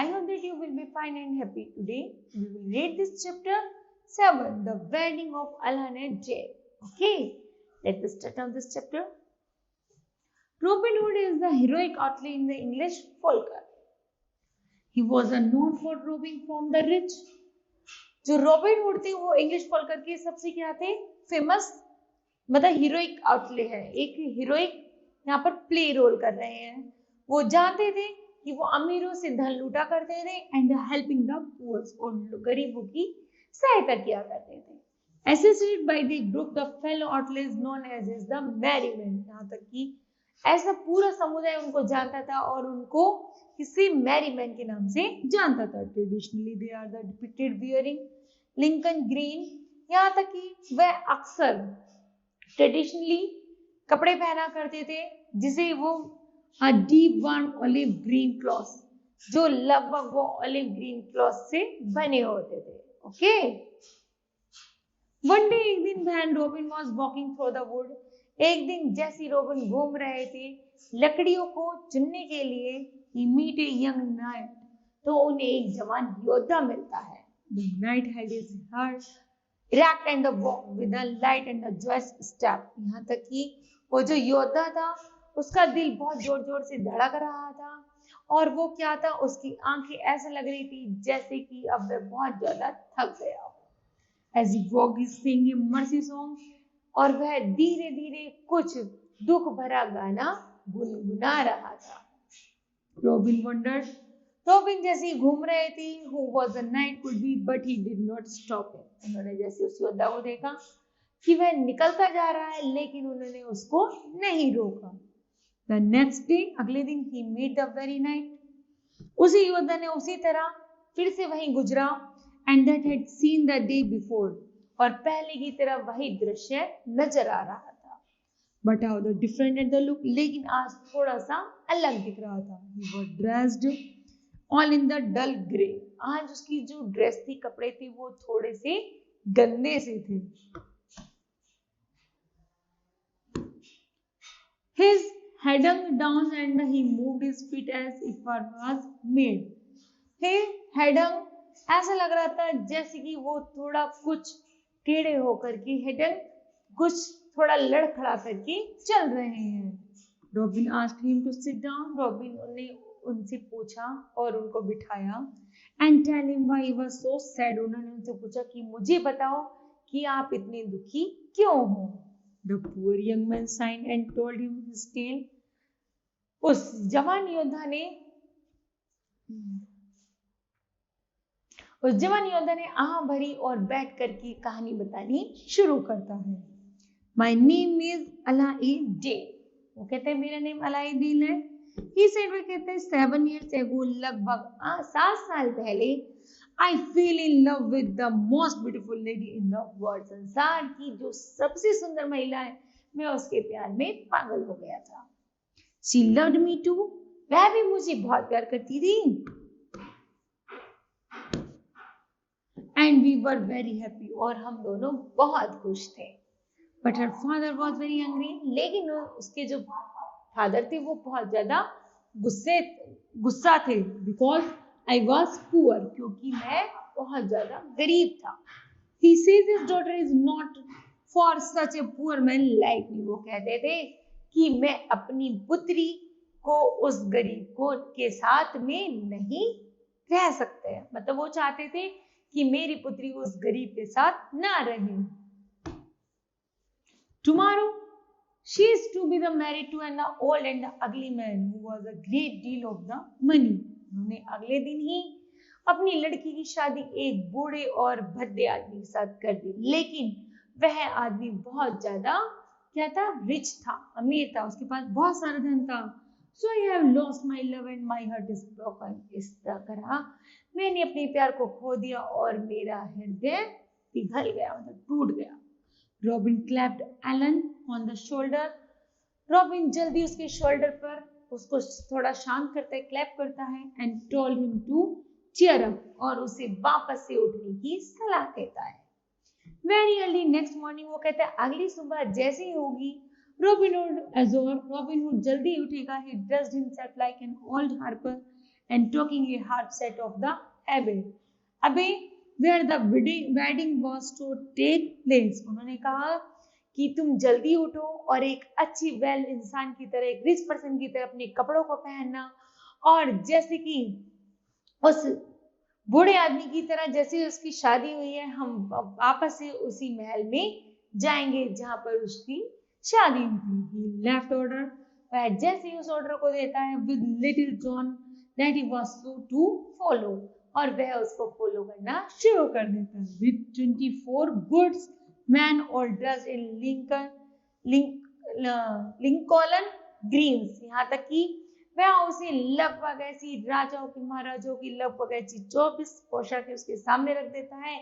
know that you will be fine and happy. Today we will read this chapter 7, The Wedding of Alan and Jack. Okay, let us start on this chapter. Robin Hood is the heroic outlaw in the English folklore. He was known for robbing from the rich. जो robin hood थे वो English फोल्कर के सबसे क्या थे, famous, मतलब heroic outlay है, एक हीरोइक यहाँ पर प्ले रोल कर रहे हैं। वो जानते थे कि वो अमीरों से धन लूटा करते थे एंड हेल्पिंग द पुअर, और गरीबों की सहायता किया करते थे। Associated by the group the fellow outlaws known as is the merry men, यहाँ तक कि ऐसा पूरा समुदाय उनको जानता था और उनको किसी मैरी मैन के नाम से जानता था। Traditionally they are the depicted wearing Lincoln green, यहाँ तक कि वह अक्सर ट्रेडिशनली कपड़े पहना करते थे जिसे वो deep warm olive green cloth, जो लगभग वो ऑलिव ग्रीन क्लॉथ से बने होते थे। ओके, वन डे, एक दिन when Robin was walking through the wood, एक दिन जैसे रॉबिन घूम रहे थे लकड़ियों को चुनने के लिए, ही मीट ए यंग नाइट, तो उन्हें एक जवान योद्धा मिलता है। The knight had his heart erect and the walk with a light and a joyous step, यहाँ तक कि वो जो योद्धा था उसका दिल बहुत जोर जोर से धड़क रहा था और वो क्या था, उसकी आंखें ऐसे लग रही थी जैसे कि अब वह बहुत ज्यादा थक गया हो। As he walked, he sang a mercy song, और वह धीरे धीरे कुछ दुख भरा गाना गुनगुना रहा था। रॉबिन वंडर्ड, रॉबिन जैसे घूम रहे थे, who was the knight could be, but he did not stop him. उन्होंने जैसे उस योद्धा को देखा कि वह निकलता जा रहा है लेकिन उन्होंने उसको नहीं रोका। The next day, अगले दिन, he met the very knight, उसी योद्धा ने उसी तरह फिर से वहीं गुजरा, and that had seen the day before, और पहले की तरह वही दृश्य नजर आ रहा था। But how the different at the look, लेकिन आज थोड़ा सा अलग दिख रहा था। He was dressed all in the dull grey, आज उसकी जो ड्रेस थी, कपड़े थे, वो थोड़े से गंदे से थे। His head hung down and he moved his feet as if it was made. His head hung, ऐसा लग रहा था जैसे कि वो थोड़ा कुछ टेढ़े होकर के, head hung, कुछ थोड़ा लड़खड़ा करके चल रहे हैं। Robin asked him to sit down, robin ने उनसे पूछा और उनको बिठाया। And tell him why he was so sad, उन्होंने उनसे पूछा कि मुझे बताओ कि आप इतने दुखी क्यों हो। The poor young man sighed and told him his tale, उस जवान योद्धा ने आह भरी और बैठ कर की कहानी बतानी शुरू करता है। My name is Alaeddin, वो कहते हैं मेरा नेम अलाउद्दीन है। He said, वो कहते हैं 7 years ago, लगभग 7 साल पहले, I fell in love with the most beautiful lady in the world, संसार की जो सबसे सुंदर महिला है, मैं उसके प्यार में पागल हो गया था। She loved me too, वह भी मुझे बहुत प्यार करती थी। And we were very happy, और हम दोनों बहुत खुश थे। But her father was very angry, लेकिन उसके जो फादर थे वो बहुत ज्यादा गुस्सा थे, because I was poor, क्योंकि मैं बहुत ज्यादा गरीब था। He says his daughter is not for such a poor man like me, वो कहते थे कि मैं अपनी पुत्री को उस गरीब को के साथ में नहीं रह सकते हैं, मतलब वो चाहते थे कि मेरी पुत्री उस गरीब के साथ ना रहे। Tomorrow she is to be married to an old and ugly man who was a great deal of the money, उन्होंने अगले दिन ही अपनी लड़की की शादी एक बूढ़े और भद्दे आदमी के साथ कर दी, लेकिन वह आदमी बहुत ज्यादा क्या था, रिच था, अमीर था, उसके पास बहुत सारा धन था। So I have lost my love and my heart is broken, इस तरह मैंने अपने प्यार को खो दिया और मेरा हृदय पिघल गया, मतलब टूट गया। Robin clapped Alan on the shoulder, Robin जल्दी उसके शोल्डर पर उसको थोड़ा शांत करता है, क्लैप करता है, and told him to cheer up, और उसे वापस से उठने की सलाह देता है। वेरी अर्ली नेक्स्ट मॉर्निंग, वो कहता है अगली सुबह जैसे ही होगी, रॉबिन हुड जल्दी उठेगा। He dressed himself like an old harper and talking a hard set of the abbey. Abbey where the wedding was to take place. उन्होंने कहा कि तुम जल्दी उठो और एक अच्छी वेल इंसान की तरह, एक रिच पर्सन की तरह अपने कपड़ों को पहनना, और जैसे कि उस बूढ़े आदमी की तरह जैसे उसकी शादी हुई है, हम वापस से उसी महल में जाएंगे जहां पर उसकी शादी हुई थी. लेफ्ट ऑर्डर, वह जैसे ही उस ऑर्डर को देता है with little John that he was to follow, और वह उसको फॉलो करना शुरू कर देता है. With 24 goods man all dress in Lincoln greens. यहाँ तक कि वह उसे लगभग ऐसी राजाओं की महाराजाओं की लगभग ऐसी 24 पोशाकें उसके सामने रख देता है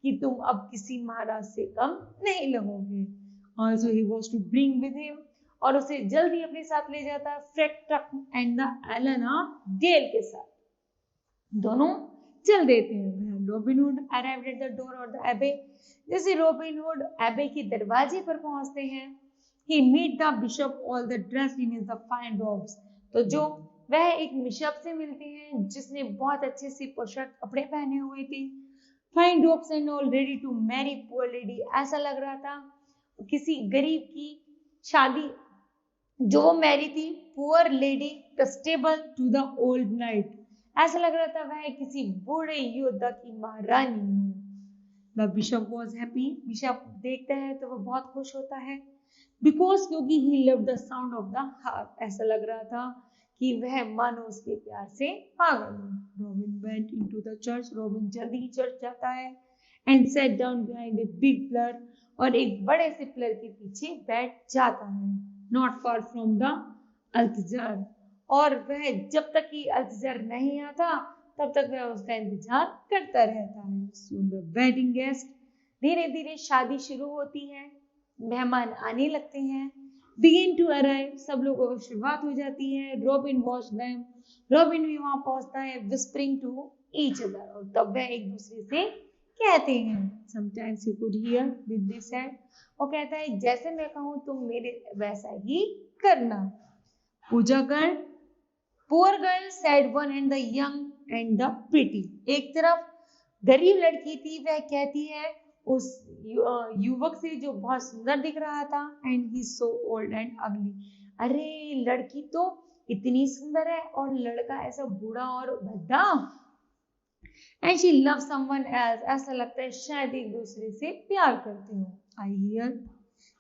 कि तुम अब किसी महाराज से कम नहीं लगोगे. Also he was to bring with him, और उसे जल्दी अपने साथ ले जाता है फ्रेड टक एंड द एलेना डेल के साथ. दोनों चल देते हैं. Robin hood arrived at the door of the एबे. जैसे रॉबिन हुड एबे के दरवाजे पर पहुंचते हैं, he meet the bishop all the dressed in his fine robes. तो जो वह एक बिशप से मिलते हैं जिसने बहुत अच्छे से पोशाक कपड़े पहने हुए थे. Fine robes and all ready to marry poor lady. ऐसा लग रहा था किसी गरीब की शादी जो मैरी थी, poor lady Christabel to the old knight. ऐसा लग रहा था वह किसी बूढ़े योद्धा की महारानी है. The bishop was happy. Bishop देखता है तो वह बहुत खुश होता है, बिकॉज क्योंकि he love the sound of the harp. ऐसा लग रहा था कि वह मानो उसके प्यार से पागल है. Robin went into the church. Robin जल्दी ही चर्च जाता है and set down behind a big pillar, और एक बड़े से पिलर के पीछे बैठ जाता है. Not far from the altar. और वह जब तक कि अल्तजार नहीं आता तब तक वह उसका इंतजार करता रहता है. So the wedding guest. धीरे धीरे शादी शुरू होती है, मेहमान आने लगते हैं. Begin to arrive. सब लोगों को शुरुआत हो जाती है. Robin watch them. रॉबिन भी वहां पहुंचता है विस्परिंग टू ईच अदर, और तब वह एक दूसरे से कहते हैं. Sometimes you could hear with this said. वो कहता है जैसे मैं कहूँ तुम मेरे वैसा ही करना. पूजा girl, poor girl said one and the young and the pretty. एक तरफ गरीब लड़की थी, वह कहती है उस युवक से जो बहुत सुंदर दिख रहा था, and he so old and अगली. अरे लड़की तो इतनी सुंदर है और लड़का ऐसा बूढ़ा और भद्दा. And she love someone else. ऐसा लगता है शायद एक दूसरे से प्यार करते हो. I hear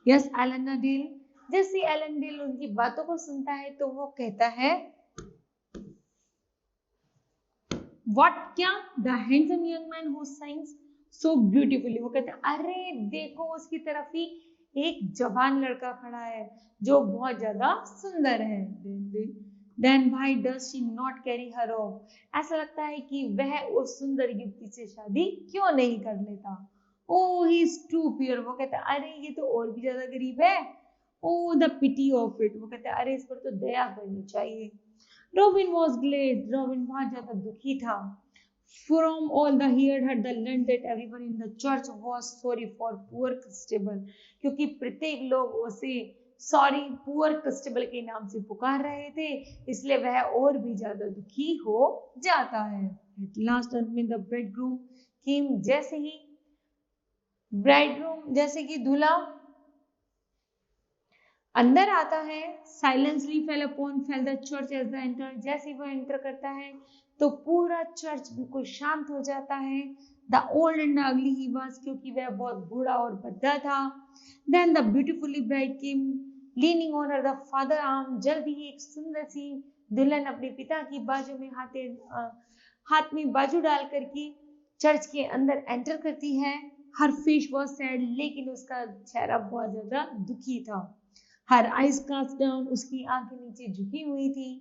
yes Allan a Dale. जैसे एलन डेल उनकी बातों को सुनता है तो वो कहता है व्हाट, क्या? The handsome young man who sings so beautifully. वो कहते हैं अरे देखो उसकी तरफ ही एक जवान लड़का खड़ा है जो बहुत ज्यादा सुंदर है. Then why does she not carry her off? ऐसा लगता है कि वह उस सुंदर युवती से शादी क्यों नहीं कर लेता. Oh, he is too poor. वो कहता है अरे ये तो और भी ज्यादा गरीब है. Oh, the pity of it. वो कहता है अरे इस पर तो दया करनी चाहिए. Robin was glad. Robin बहुत ज्यादा दुखी था. From all the heard had the learned that everyone in the church was sorry for poor constable. क्योंकि प्रत्येक लोग उसे सॉरी पुअर कस्टेबल के नाम से पुकार रहे थे, इसलिए वह और भी ज्यादा दुखी हो जाता है. At last में the bridegroom came. जैसे ही ब्राइडरूम जैसे कि दूल्हा अंदर आता है, silently fell upon fell the church as the enter. जैसे वह एंटर करता है तो पूरा चर्च बिल्कुल शांत हो जाता है. द ओल्ड एंड अगली ही वाज. क्योंकि वह बहुत बूढ़ा और भद्दा था. Then the beautifully bride came leaning on the father arm. जल्दी ही एक सुंदर सी दुल्हन अपने पिता की बाजू में हाथ में बाजू डाल करके चर्च के अंदर एंटर करती है. Her face was sad. लेकिन उसका चेहरा बहुत ज्यादा दुखी था. Her eyes cast down. उसकी आंखें नीचे झुकी हुई थी.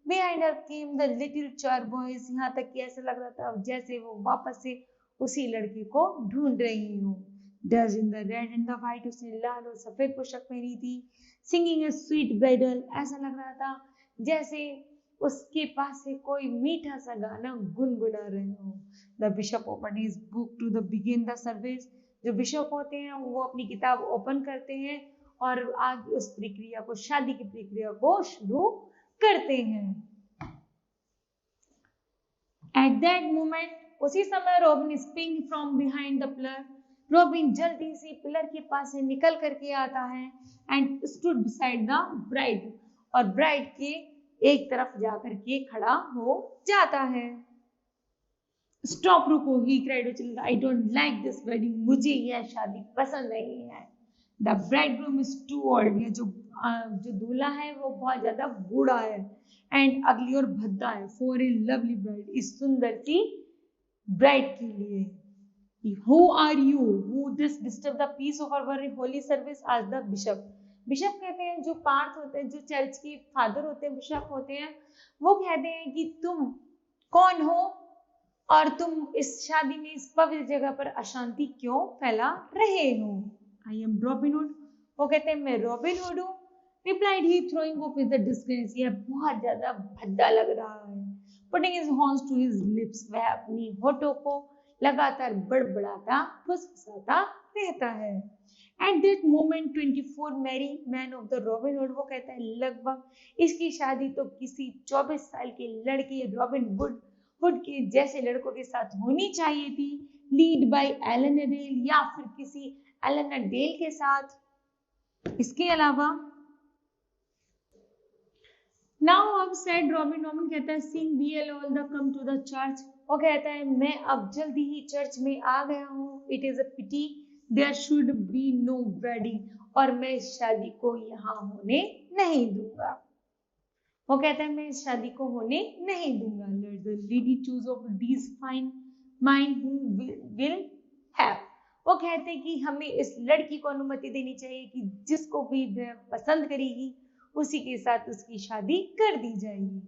Behind her came the little char boys. यहाँ तक कि ऐसा लग रहा था जैसे वो वापस से उसी लड़के को ढूंढ रही हो. Dressed in the red and the white. उसने लाल और सफेद पोशाक पहनी थी. Singing a sweet bridal. ऐसा लग रहा था जैसे उसके पास से कोई मीठा सा गाना गुनगुना रहे हो. The bishop opened his book to the begin the service. जो बिशप होते हैं वो अपनी किताब ओपन करते हैं और आगे उस प्रक्रिया को, शादी की प्रक्रिया को शुरू करते हैं. एट दैट मोमेंट उसी समय robin spring from behind the pillar, robin जल्दी से पिलर के पास से निकल करके आता है and stood beside the bride, और ब्राइड के एक तरफ जाकर के खड़ा हो जाता है। स्टॉप, रुको, he cried, I don't like this wedding, मुझे यह शादी पसंद नहीं है। The bridegroom is too old, ये जो दूल्हा है वो बहुत ज्यादा बूढ़ा है, एंड अगली और भद्दा है, फॉर ए लवली ब्राइड, इस सुंदर सी ब्राइड के लिए। Who are you? Who this disturb the peace of our holy service? Asked the bishop. Bishop कहते हैं, जो पार्थ होते हैं, जो चर्च के फादर होते हैं, बिशप होते हैं, वो कहते हैं कि तुम कौन हो और तुम इस शादी में, इस पवित्र जगह पर अशांति क्यों फैला रहे हो? आई एम रॉबिन हुड, वो कहते हैं मैं रॉबिन हुड हूँ। Replied he, throwing off his disgrace, यह बहुत ज्यादा भद्दा लग रहा है। Putting his horns to his lips, वह अपनी होठों को लगातार बड़बड़ाता फुसफुसाता रहता है। At that moment 24 merry man of the Robin Hood, वो कहता है लगभग इसकी शादी तो किसी 24 साल के लड़के रॉबिन हुड के जैसे लड़कों के साथ होनी चाहिए थी, लीड बाय एलन डेल, या फिर किसी एलन डेल के साथ। इसके अलावा नाउ अब सेड रॉबिन कहता है, seeing we all the come to the church, वो कहता है मैं अब जल्दी ही चर्च में आ गया हूँ। It is a pity there should be no wedding, और मैं इस शादी को यहाँ होने नहीं दूंगा। वो कहता है मैं इस शादी को होने नहीं दूंगा। Let the lady choose of these fine mind who will have, वो कहते हैं कि हमें इस लड़की को अनुमति देनी चाहिए कि जिसको भी वह पसंद करेगी उसी के साथ उसकी शादी कर दी जाएगी।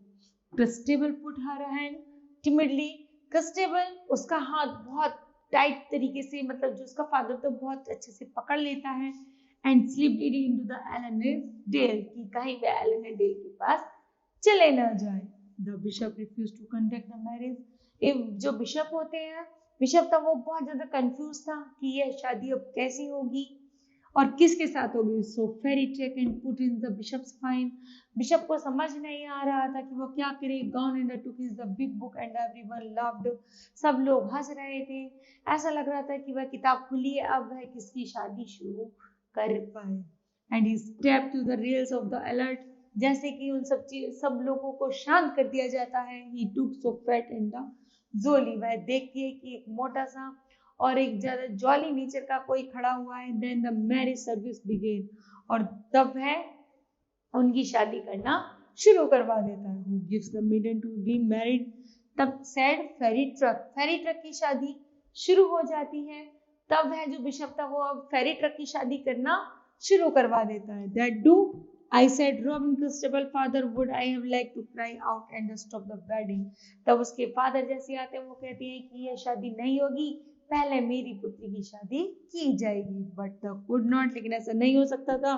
क्रिस्टेबल पुट हर हैंड टिमिडली, क्रिस्टेबल उसका हाथ बहुत टाइट तरीके से, मतलब जो उसका फादर तो बहुत अच्छे से पकड़ लेता है, and slipped into the Allan Dale, कि कहीं वह एलन डेल के पास चले ना जाए। The bishop refuse to conduct the marriage, जो बिशप होते हैं, बिशप था वो बहुत ज्यादा कंफ्यूज था कि यह शादी अब कैसी होगी और किसके साथ होगी। So Friar Tuck and put in the bishop's fine, bishop को समझ नहीं आ रहा था कि वो क्या करे। Gone in the took is the big book and everyone loved, सब लोग हंस रहे थे, ऐसा लग रहा था कि वह किताब खुली है, अब वह किसकी शादी शुरू कर पाए। And he step to the rails of the altar, जैसे कि उन सब लोगों को शांत कर दिया जाता है। ही टुक सो फैट इन द जोली, वह देखती है कि एक मोटा सा और एक ज्यादा जॉली नेचर का कोई खड़ा हुआ है। Then the marriage service began, और तब है उनकी शादी करना शुरू करवा देता है। Who gives the maiden to be married, तब सैड फेरी ट्रक की शादी शुरू हो जाती है। तब है जो बिशप था वो अब फेरी ट्रक की शादी करना शुरू करवा देता है। That do I said Robin Christabel father would I have liked to cry out and stop the wedding, तब उसके फादर जैसे आते हैं वो कहते हैं कि यह शादी नहीं होगी, पहले मेरी पुत्री की शादी की जाएगी। बट द कुड नॉट, लेकिन ऐसा नहीं हो सकता था।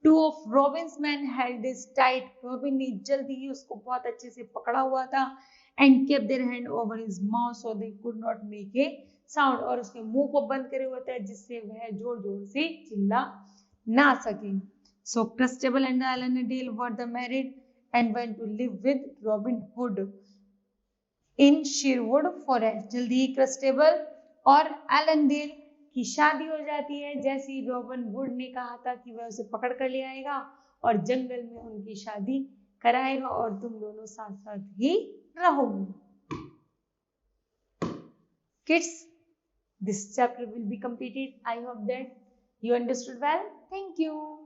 Two of Robins man held this tight, robin ने जल्दी ही उसको बहुत अच्छे से पकड़ा हुआ था। And kept their hand over his mouth so they could not make a sound, और उसके मुंह को बंद करे हुए थे जिससे वह जोर जोर से चिल्ला ना सके। So Christabel and Allan Dale were the married and went to live with Robin Hood in Sherwood Forest. जल्दी ही क्रिस्टेबल और एलन डेल की शादी हो जाती है, जैसे ही रॉबिन हुड ने कहा था कि वह उसे पकड़ कर ले आएगा और जंगल में उनकी शादी कराएगा और तुम दोनों साथ साथ ही रहोगे। Kids, this chapter will be completed. I hope that you understood well. Thank you.